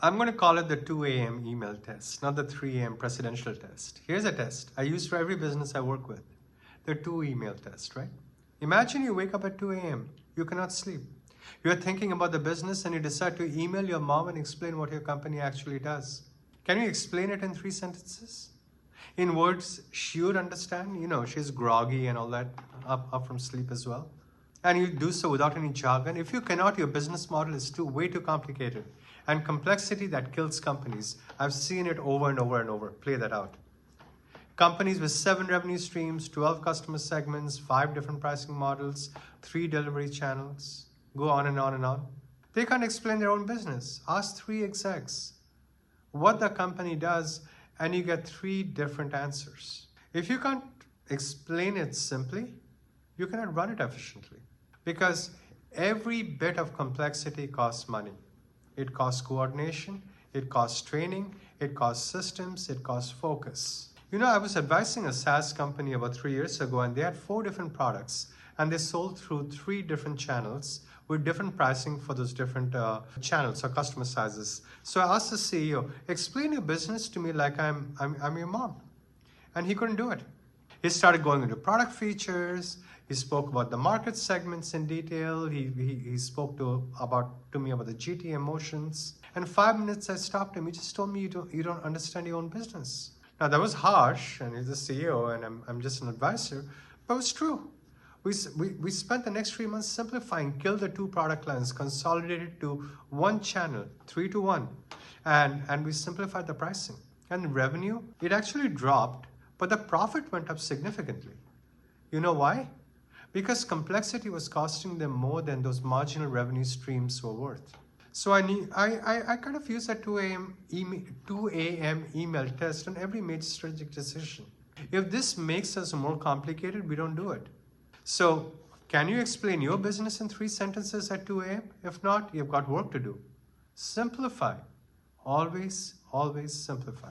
I'm going to call it the 2 a.m. email test, not the 3 a.m. presidential test. Here's a test I use for every business I work with. The 2 email test, right? Imagine you wake up at 2 a.m. You cannot sleep. You're thinking about the business and you decide to email your mom and explain what your company actually does. Can you explain it in 3 sentences? In words she would understand? You know, she's groggy and all that, up from sleep as well. And you do so without any jargon. If you cannot, your business model is way too complicated. And complexity that kills companies. I've seen it over and over and over. Play that out. Companies with 7 revenue streams, 12 customer segments, 5 different pricing models, 3 delivery channels, go on and on and on. They can't explain their own business. Ask 3 execs what the company does and you get 3 different answers. If you can't explain it simply, you cannot run it efficiently. Because every bit of complexity costs money. It costs coordination, it costs training, it costs systems, it costs focus. You know, I was advising a SaaS company about 3 years ago and they had 4 different products and they sold through 3 different channels with different pricing for those different channels or customer sizes. So I asked the CEO, explain your business to me like I'm your mom. And he couldn't do it. He started going into product features. He spoke about the market segments in detail. He spoke to me about the GT emotions. And 5 minutes I stopped him. He just told me you don't understand your own business. Now that was harsh, and he's the CEO, and I'm just an advisor, but it was true. We spent the next 3 months simplifying, killed the 2 product lines, consolidated to 1 channel, 3 to 1, and we simplified the pricing. And revenue, it actually dropped, but the profit went up significantly. You know why? Because complexity was costing them more than those marginal revenue streams were worth. So I kind of use that 2 a.m. email test on every major strategic decision. If this makes us more complicated, we don't do it. So can you explain your business in 3 sentences at 2 a.m.? If not, you've got work to do. Simplify. Always, always simplify.